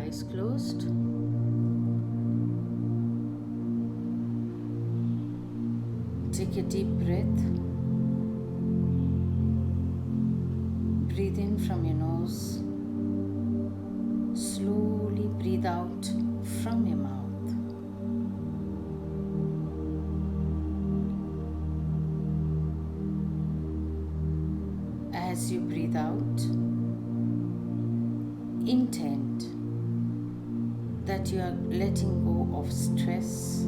eyes closed. Take a deep breath. Breathe in from your nose. Slowly breathe out from your mouth. As you breathe out, intend that you are letting go of stress,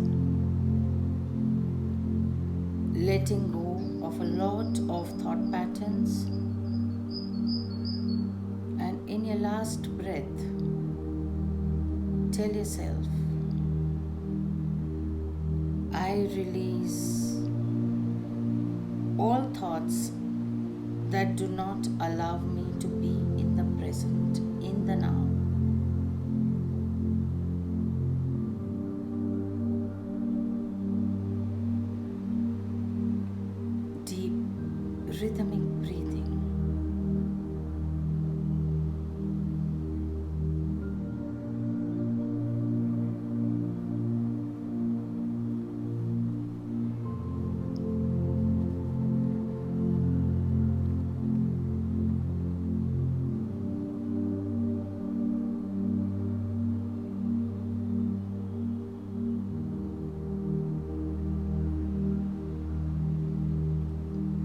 letting go of a lot of thought patterns, and in your last breath, tell yourself, I release all thoughts that do not allow me to be in the present, in the now. Deep rhythmic breathing.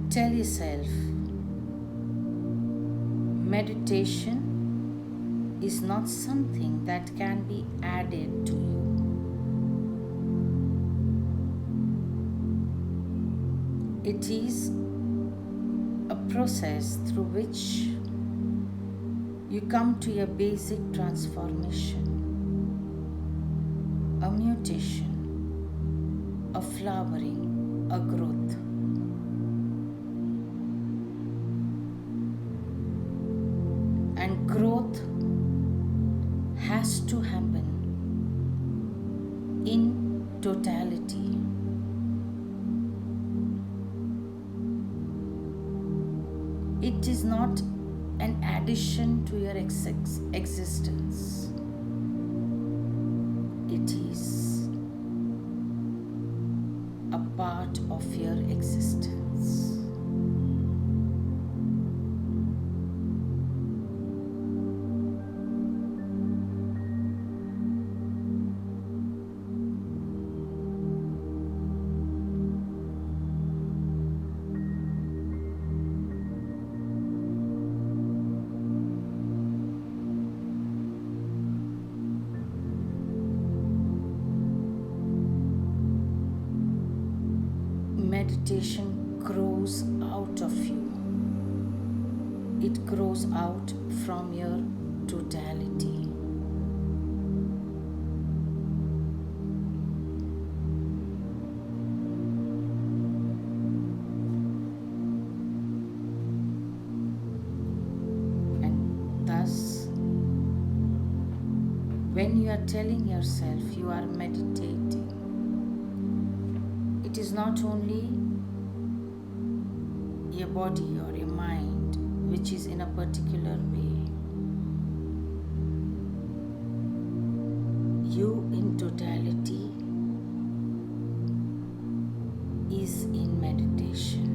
Tell yourself, meditation is not something that can be added to you. It is a process through which you come to your basic transformation, a mutation, a flowering, a growth. And growth has to happen in totality. It is not an addition to your existence. It is a part of your existence. Meditation grows out of you. It grows out from your totality. And thus, when you are telling yourself you are meditating, it is not only your body or your mind which is in a particular way. You in totality is in meditation.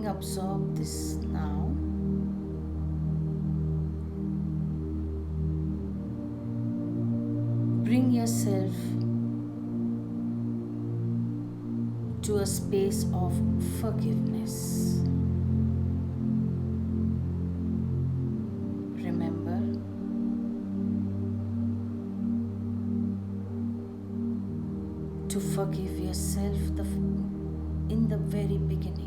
Absorb this now. Bring yourself to a space of forgiveness. Remember, to forgive yourself in the very beginning.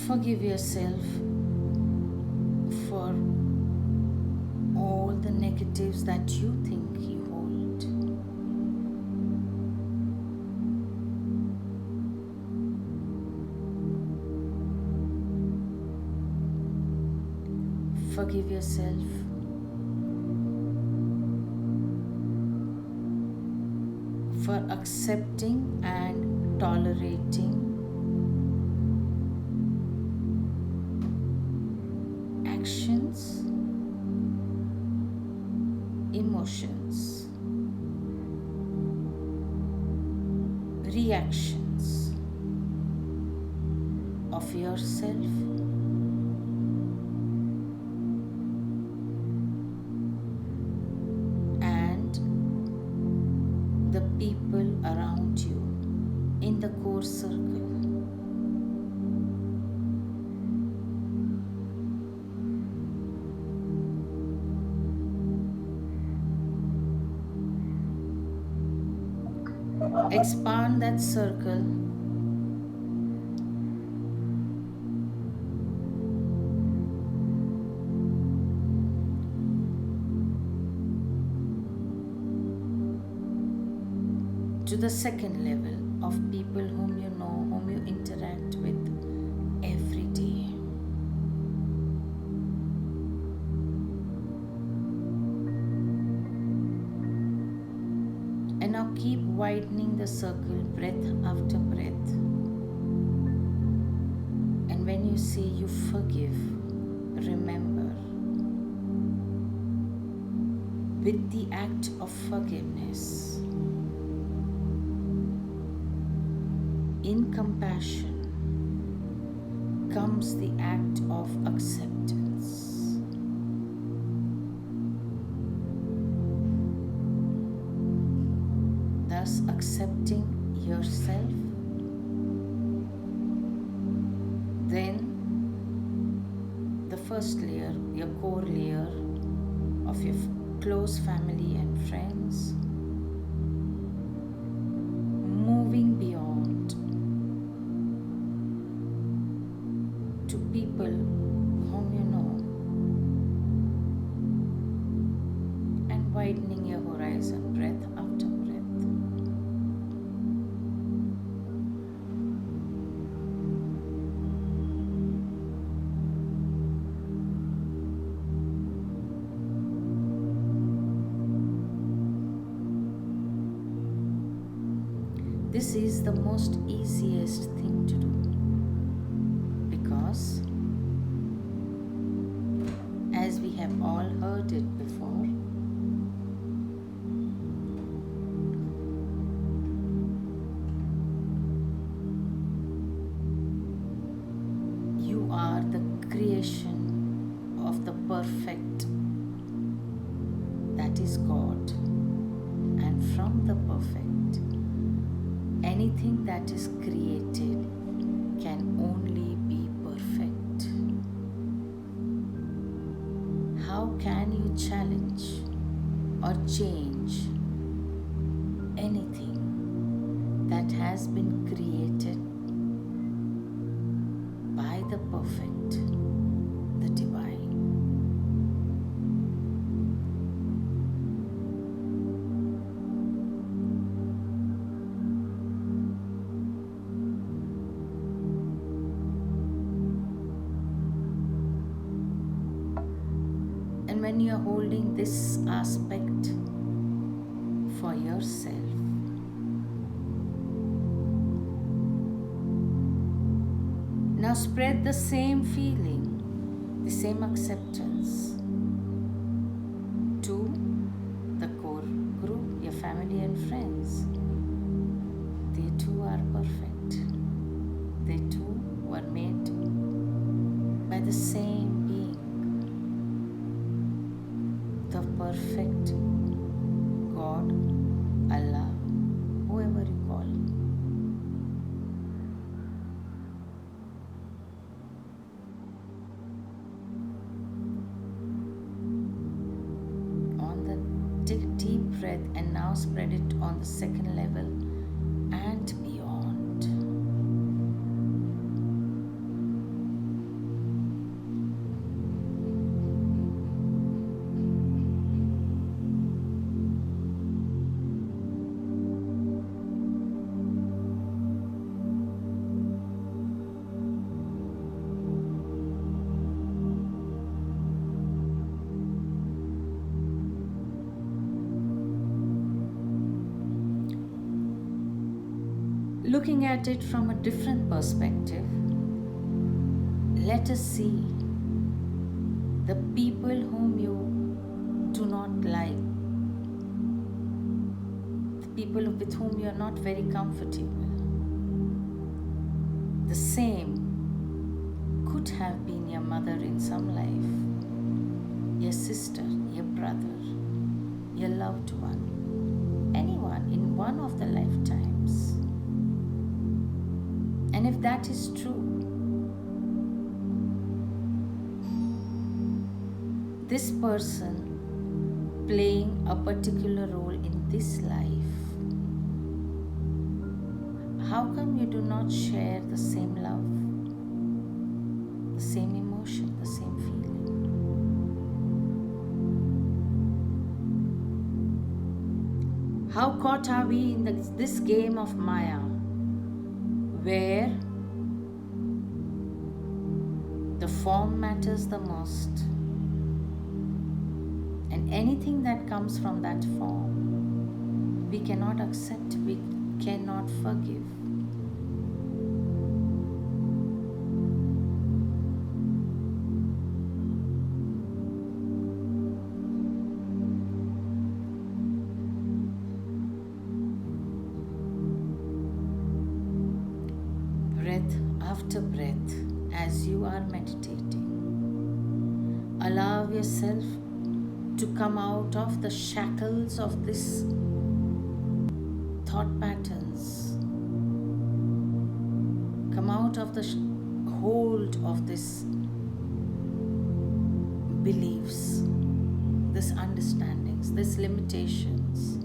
Forgive yourself for all the negatives that you think you hold. Forgive yourself for accepting and tolerating actions, emotions, reactions of yourself and the people around you in the core circle. Expand that circle to the second level of people whom you know, whom you interact with every day. And now keep widening the circle breath after breath. And when you say you forgive, remember, with the act of forgiveness, in compassion comes the act of acceptance. Thus, accepting yourself, then the first layer, your core layer of your close family and friends, moving beyond to people whom you know, and widening your horizon breath after breath. This is the most easiest thing to do because, as we have all heard it before, you are the creation of the perfect, that is God, and from the perfect, anything that is created can only be perfect. How can you challenge or change anything that has been created by the perfect, the divine? And when you are holding this aspect for yourself, now spread the same feeling, the same acceptance to the core group, your family and friends. They too are perfect. They too were made by the same being, the perfect God, Allah, whoever you call. Take a deep breath and now spread it on the second level and beyond. Looking at it from a different perspective, let us see the people whom you do not like, the people with whom you are not very comfortable. The same could have been your mother in some life, your sister, your brother, your loved one, anyone in one of the lifetimes. And if that is true, this person playing a particular role in this life, how come you do not share the same love, the same emotion, the same feeling? How caught are we in this game of Maya, where the form matters the most, and anything that comes from that form we cannot accept, we cannot forgive. Breath after breath, as you are meditating, allow yourself to come out of the shackles of this thought patterns, come out of the hold of this beliefs, this understandings, this limitations.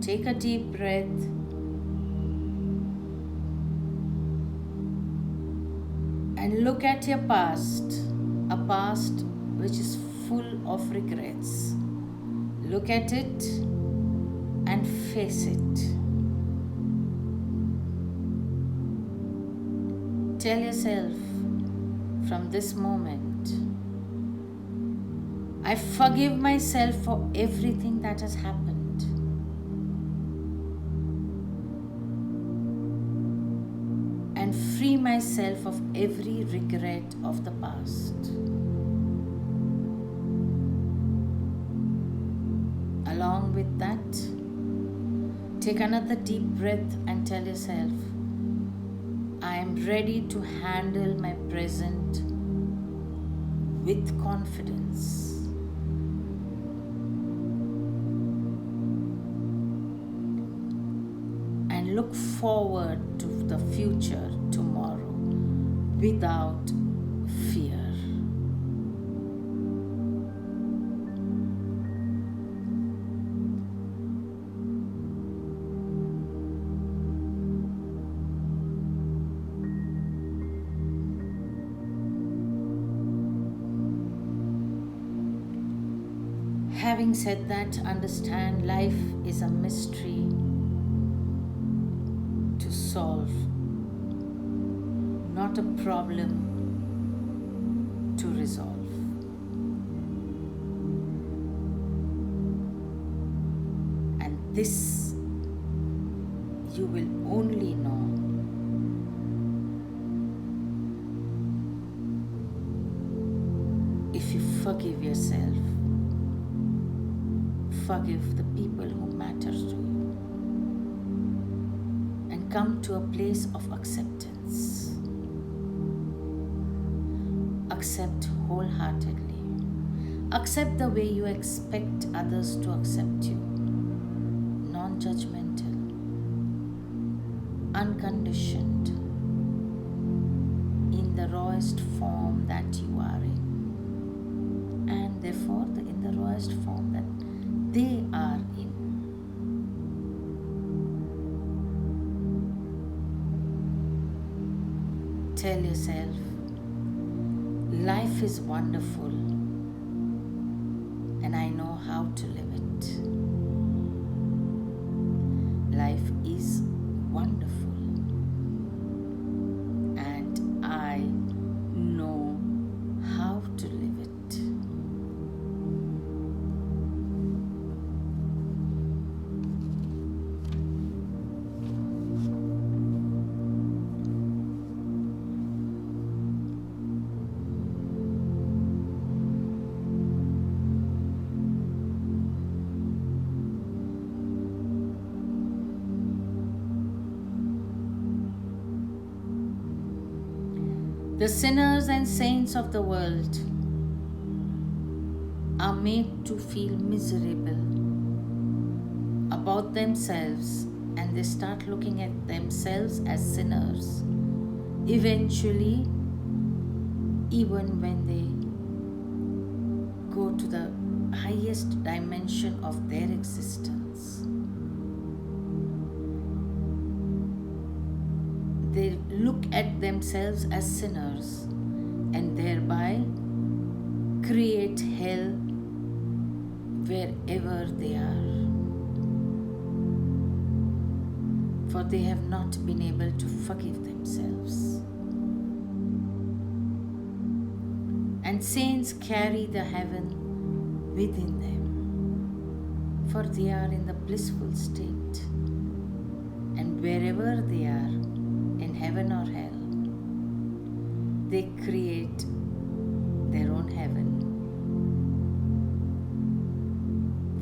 Take a deep breath and look at your past, a past which is full of regrets. Look at it and face it. Tell yourself from this moment, I forgive myself for everything that has happened. And free myself of every regret of the past. Along with that, take another deep breath and tell yourself, I am ready to handle my present with confidence. And look forward to the future tomorrow without fear. Having said that, understand life is a mystery to solve, not a problem to resolve. This you will only know if you forgive yourself, forgive the people who matter to you, and come to a place of acceptance. Accept wholeheartedly. Accept the way you expect others to accept you. Non-judgmental, unconditioned, in the rawest form that you are in, and therefore in the rawest form that they are in. Tell yourself, life is wonderful and I know how to live it. Life is wonderful and I know how to live it. The sinners and saints of the world are made to feel miserable about themselves, and they start looking at themselves as sinners. Eventually, even when they go to the highest dimension of their existence, they look at themselves as sinners and thereby create hell wherever they are. For they have not been able to forgive themselves. And saints carry the heaven within them, for they are in the blissful state. And wherever they are, in heaven or hell, they create their own heaven,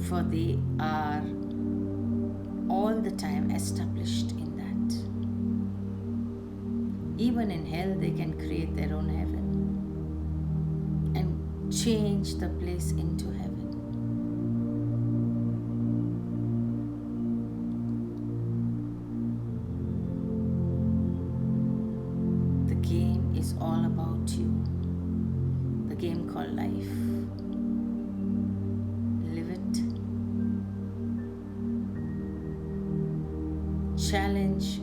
for they are all the time established in that. Even in hell, they can create their own heaven and change the place into heaven. The game is all about you. The game called life. Live it. Challenge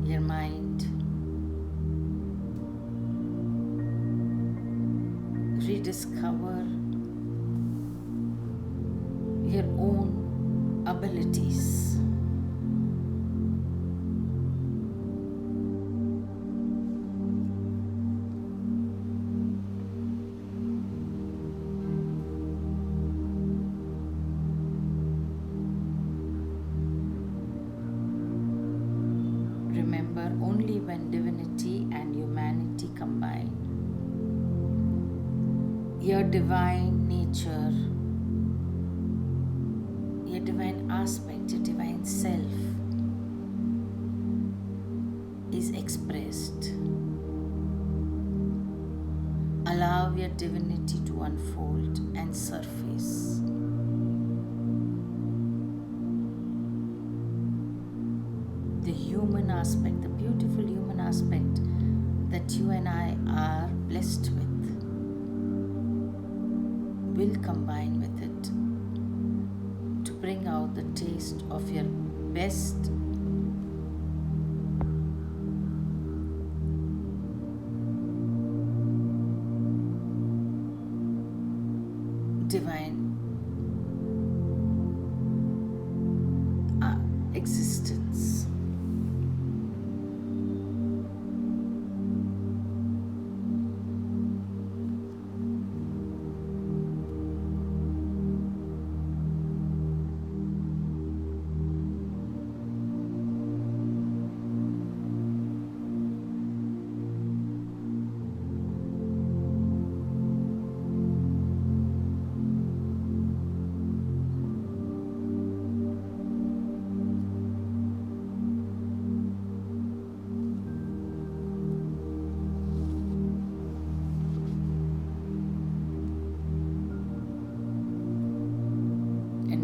your mind. Rediscover your own abilities. Remember, only when divinity and humanity combine, your divine nature, your divine aspect, your divine self is expressed. Allow your divinity to unfold and surface. The human aspect, the beautiful human aspect that you and I are blessed with, will combine with it to bring out the taste of your best divine existence.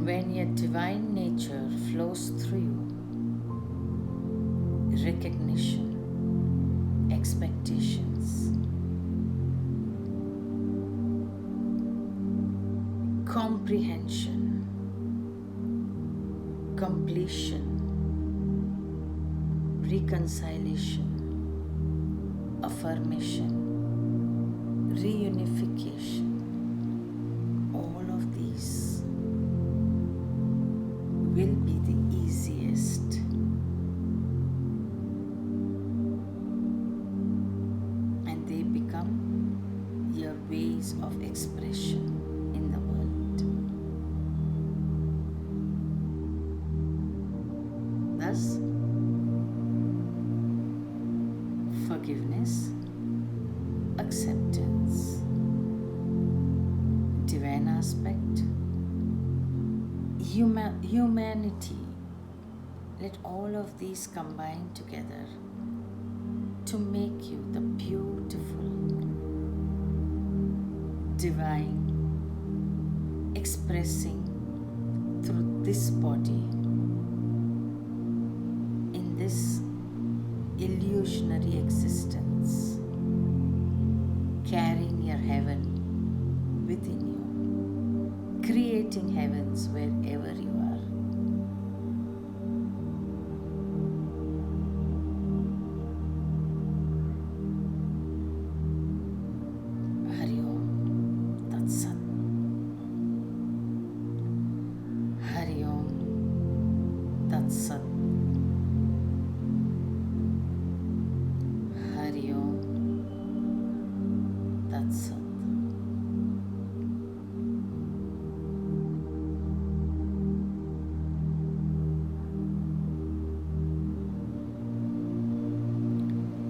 And when your divine nature flows through you, recognition, expectations, comprehension, completion, reconciliation, affirmation, reunification, all of these will be the easiest. And they become your ways of expression in the world. Thus, forgiveness, acceptance, divine aspect, humanity, let all of these combine together to make you the beautiful, divine, expressing through this body in this illusionary existence, carrying your heaven within you, creating heavens wherever you are. Hari Om Tat Sat. Hari Om Tat Sat. Hari Om Tat Sat.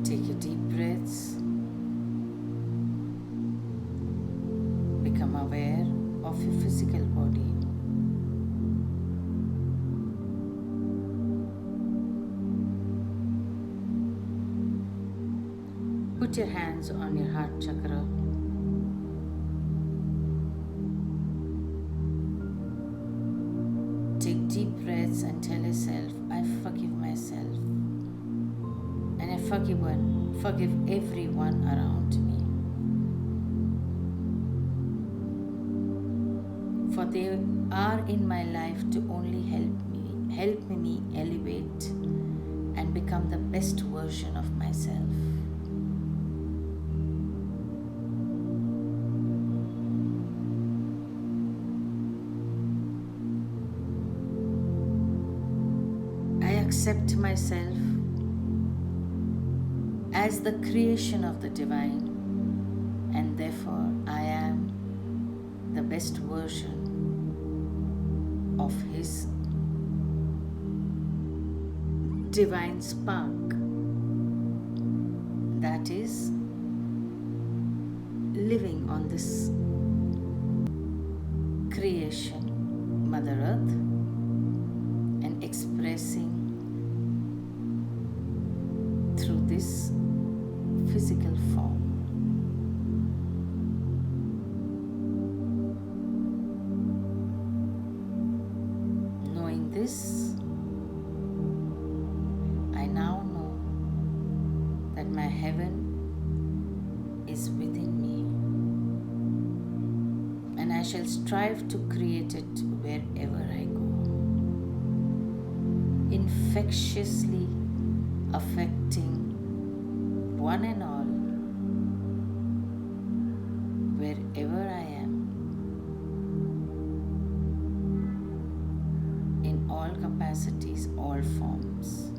Take your deep breaths. Become aware of your physical body. Put your hands on your heart chakra. Take deep breaths and tell yourself, I forgive myself. And I forgive everyone around me. For they are in my life to only help me elevate and become the best version of myself. I accept myself as the creation of the divine, and therefore I am the best version of His divine spark, that is living on this creation, Mother Earth, and expressing through this physical form. Knowing this, I now know that my heaven is within me, and I shall strive to create it wherever I go, infectiously affecting one and all, wherever I am, in all capacities, all forms.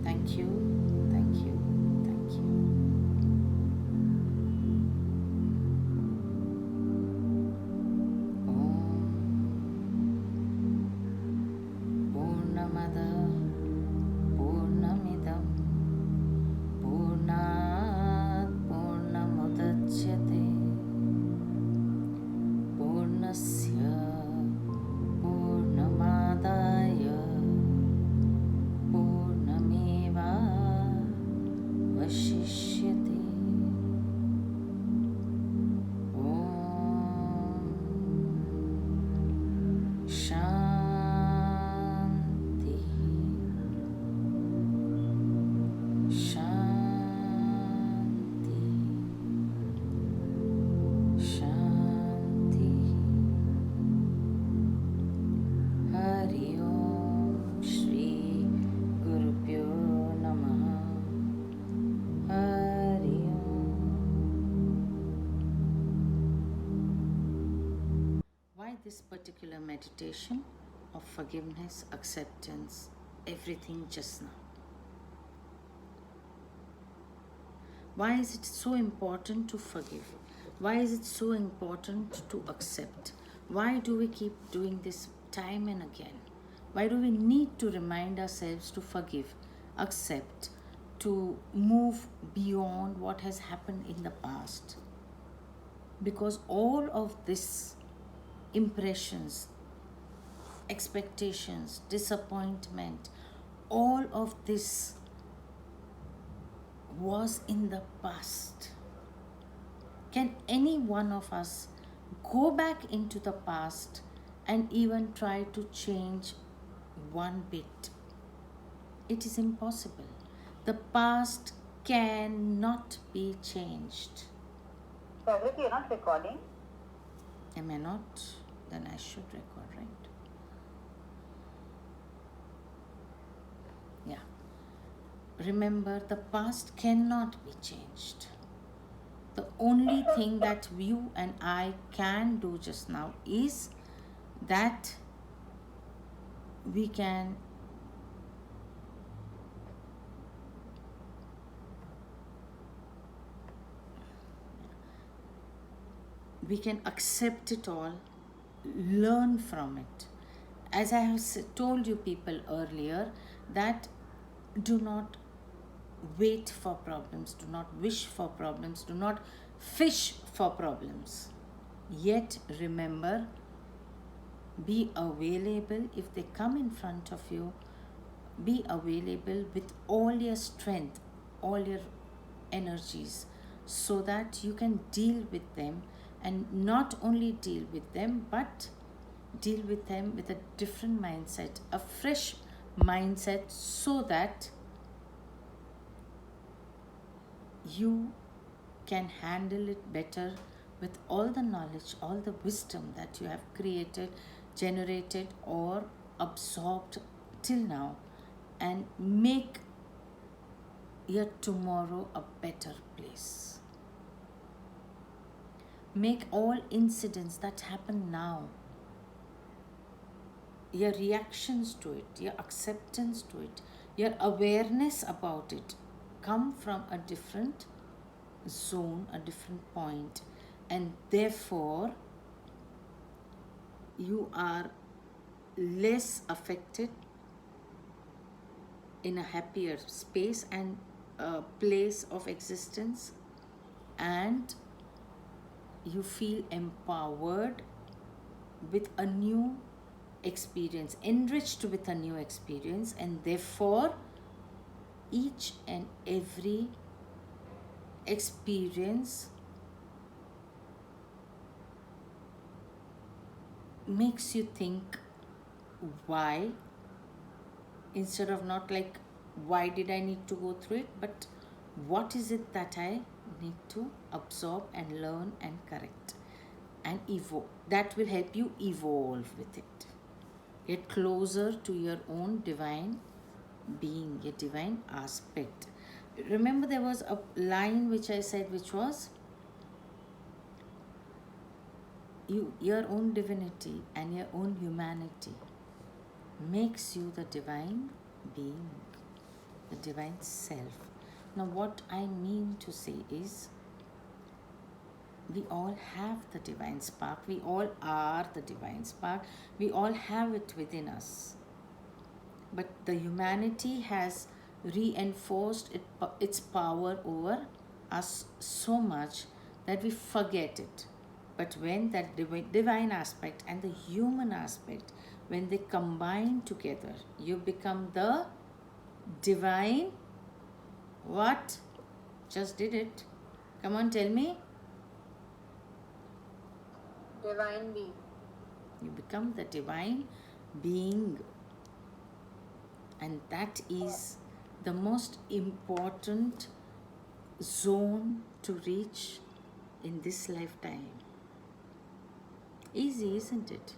Thank you, thank you, thank you. Om Purnamada Purnamidam this particular meditation of forgiveness, acceptance, everything just now. Why is it so important to forgive? Why is it so important to accept? Why do we keep doing this time and again? Why do we need to remind ourselves to forgive, accept, to move beyond what has happened in the past? Because all of this impressions, expectations, disappointment, all of this was in the past. Can any one of us go back into the past and even try to change one bit? It is impossible. The past cannot be changed. Jagriti, you're not recording? Am I not? Then I should record, right? Yeah. Remember, the past cannot be changed. The only thing that you and I can do just now is that we can accept it all, learn from it. As I have told you people earlier, that do not wait for problems, do not wish for problems, do not fish for problems. Yet remember, be available if they come in front of you. Be available with all your strength, all your energies, so that you can deal with them, and not only deal with them, but deal with them with a different mindset, a fresh mindset, so that you can handle it better with all the knowledge, all the wisdom that you have created, generated, or absorbed till now, and make your tomorrow a better place. Make all incidents that happen now, your reactions to it, your acceptance to it, your awareness about it, come from a different zone, a different point, and therefore you are less affected, in a happier space and place of existence, and you feel empowered with a new experience, enriched with a new experience, and therefore each and every experience makes you think why, instead of not like why did I need to go through it, but what is it that I need to absorb and learn and correct and evolve. That will help you evolve with it, get closer to your own divine being, your divine aspect. Remember, there was a line which I said, which was your own divinity and your own humanity makes you the divine being, the divine self. Now, what I mean to say is, we all have the divine spark, we all are the divine spark, we all have it within us. But the humanity has reinforced its power over us so much that we forget it. But when that divine aspect and the human aspect, when they combine together, you become the divine. What? Just did it. Come on, tell me. Divine being. You become the divine being. And that is the most important zone to reach in this lifetime. Easy, isn't it?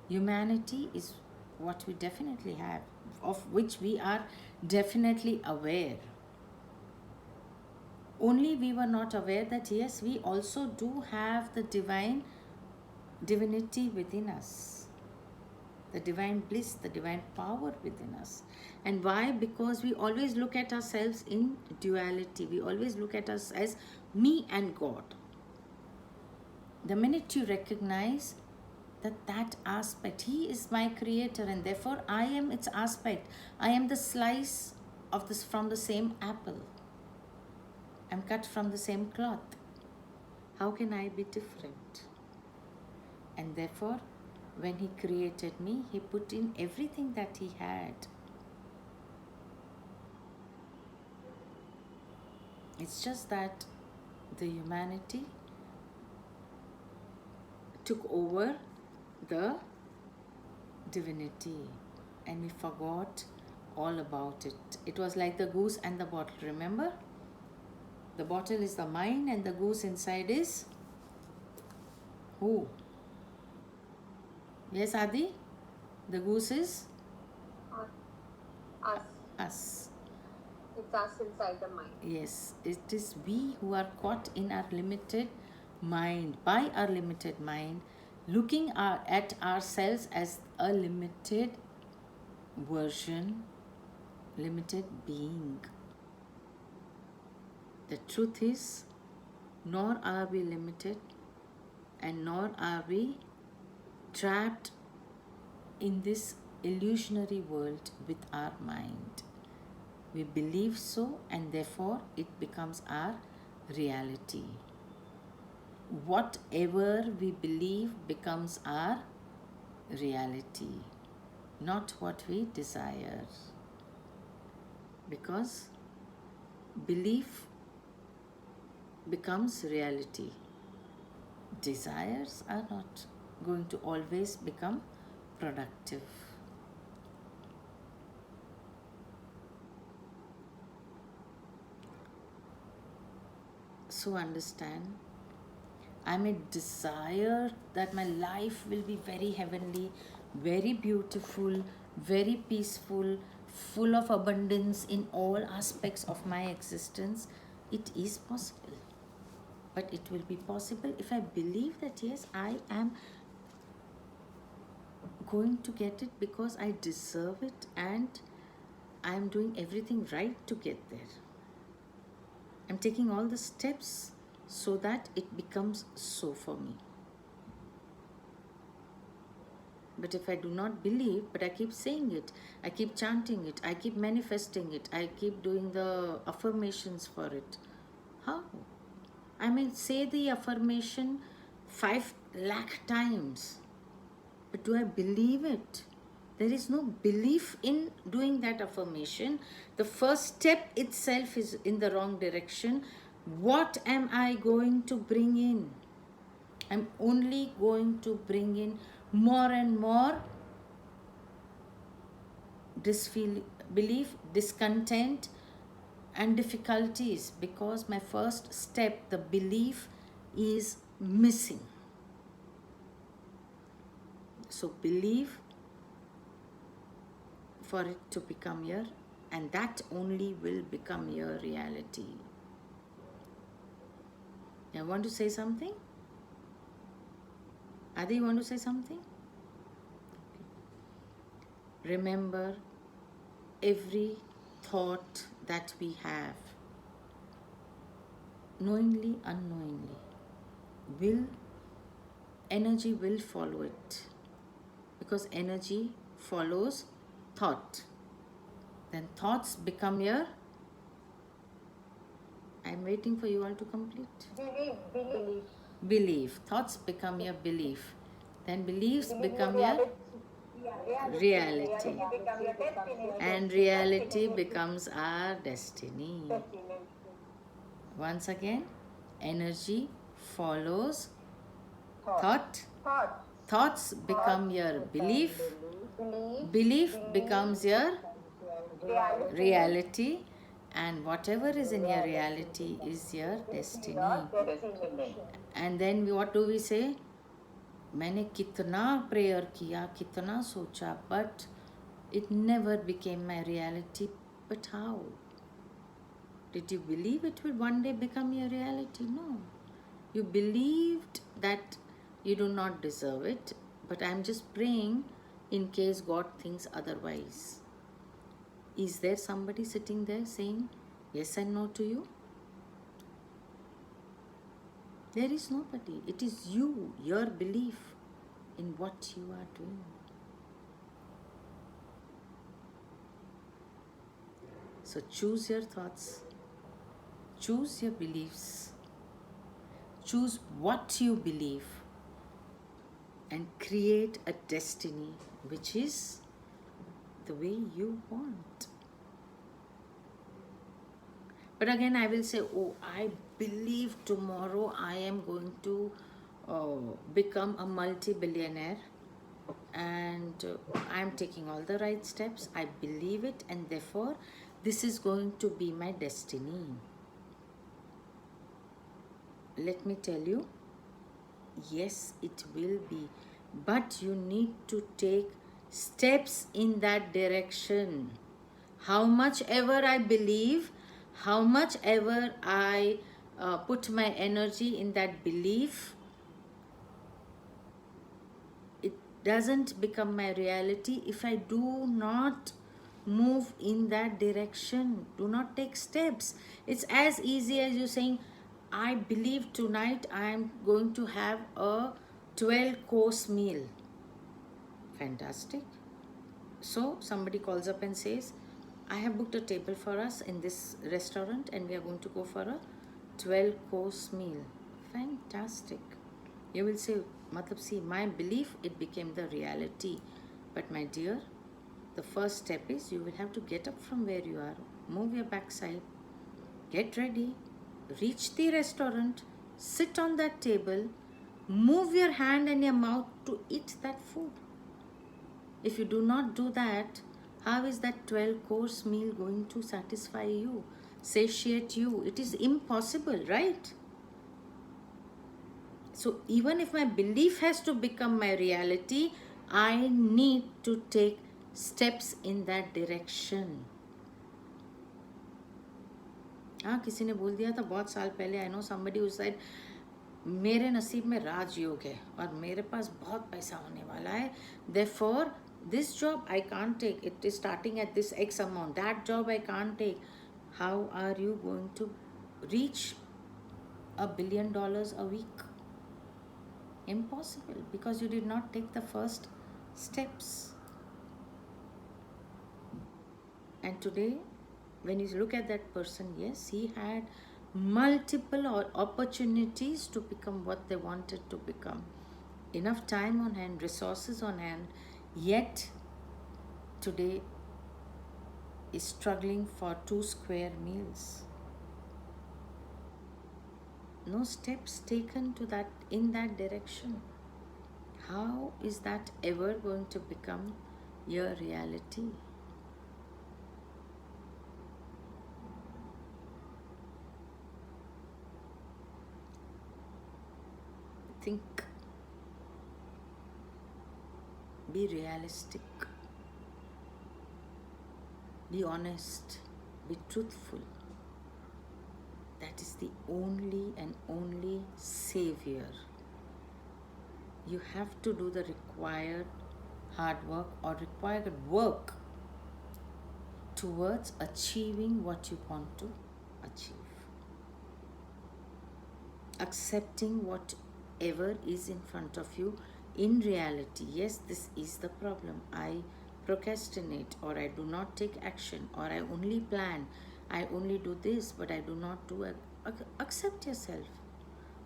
Humanity is what we definitely have, of which we are definitely aware. Only we were not aware that yes, we also do have the divine divinity within us, the divine bliss, the divine power within us. And why? Because we always look at ourselves in duality. We always look at us as me and God. The minute you recognize that aspect, He is my creator and therefore I am its aspect. I am the slice of this from the same apple. I'm cut from the same cloth. How can I be different? And therefore, when He created me, He put in everything that He had. It's just that the humanity took over the divinity and we forgot all about it. It was like the goose and the bottle, remember? The bottle is the mind and the goose inside is who? Yes, Adi? The goose is Us. us. It's us inside the mind. Yes, it is we who are caught in our limited mind, by our limited mind, looking at ourselves as a limited version, limited being. The truth is, nor are we limited and nor are we trapped in this illusionary world with our mind. We believe so and therefore it becomes our reality. Whatever we believe becomes our reality, not what we desire. Because belief becomes reality. Desires are not going to always become productive. So understand, I may desire that my life will be very heavenly, very beautiful, very peaceful, full of abundance in all aspects of my existence. It is possible. But it will be possible if I believe that yes, I am going to get it because I deserve it and I am doing everything right to get there. I'm taking all the steps so that it becomes so for me. But if I do not believe, but I keep saying it, I keep chanting it, I keep manifesting it, I keep doing the affirmations for it, how? I may say the affirmation 5 lakh times, but do I believe it? There is no belief in doing that affirmation. The first step itself is in the wrong direction. What am I going to bring in? I'm only going to bring in more and more disbelief, discontent, and difficulties because my first step, the belief, is missing. So believe for it to become your, and that only will become your reality. I want to say something? Adi, you want to say something? Okay. Remember, every thought that we have, knowingly, unknowingly, energy will follow it. Because energy follows thought. Then thoughts become your, I'm waiting for you all to complete. Belief. Thoughts become your belief. Then beliefs become your reality. And reality becomes our destiny. Once again, energy follows thought. Thoughts become your belief. Belief becomes your reality. And whatever is in your reality is your destiny. And then what do we say? मैंने कितना prayer किया, कितना सोचा, but it never became my reality. But how? Did you believe it will one day become your reality? No. You believed that You do not deserve it, but I'm just praying in case God thinks otherwise. Is there somebody sitting there saying yes and no to you? There is nobody. It is you, your belief in what you are doing. So choose your thoughts, choose your beliefs, choose what you believe, and create a destiny which is the way you want. But again, I will say, oh, I believe tomorrow I am going to become a multi-billionaire, and I'm taking all the right steps. I believe it, and therefore this is going to be my destiny. Let me tell you, yes, it will be, but you need to take steps in that direction. How much ever I believe, how much ever I put my energy in that belief, it doesn't become my reality if I do not move in that direction, do not take steps. It's as easy as you saying, I believe tonight I am going to have a 12-course meal. Fantastic. So somebody calls up and says, I have booked a table for us in this restaurant and we are going to go for a 12-course meal. Fantastic. You will say, Matlab, see, my belief, it became the reality. But my dear, the first step is you will have to get up from where you are, move your backside, get ready, reach the restaurant, sit on that table, move your hand and your mouth to eat that food. If you do not do that, how is that 12-course meal going to satisfy you, satiate you? It is impossible, right? So even if my belief has to become my reality, I need to take steps in that direction. हाँ, किसी ने बोल दिया था बहुत साल पहले, I know somebody who said, मेरे नसीब में राजयोग है और मेरे पास बहुत पैसा होने वाला है, therefore this job I can't take, it is starting at this X amount, that job I can't take. How are you going to reach $1 billion a week? Impossible, because you did not take the first steps. And today, when you look at that person, yes, he had multiple opportunities to become what they wanted to become. Enough time on hand, resources on hand, yet today is struggling for 2 square meals. No steps taken to that in that direction. How is that ever going to become your reality? Think. Be realistic. Be honest. Be truthful. That is the only and only savior. You have to do the required hard work or required work towards achieving what you want to achieve. Accepting whatever is in front of you in reality. Yes, this is the problem. I procrastinate, or I do not take action, or I only plan, I only do this, but I do not do it. Accept yourself.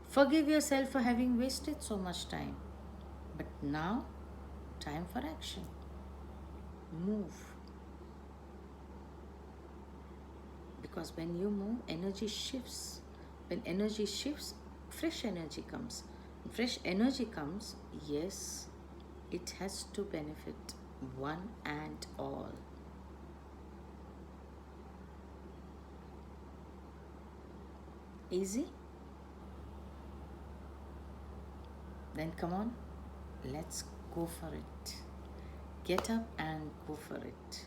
Forgive yourself for having wasted so much time. But now, time for action. Move. Because when you move, energy shifts. When energy shifts, fresh energy comes. When fresh energy comes, yes, it has to benefit one and all. Easy? Then come on, let's go for it. Get up and go for it.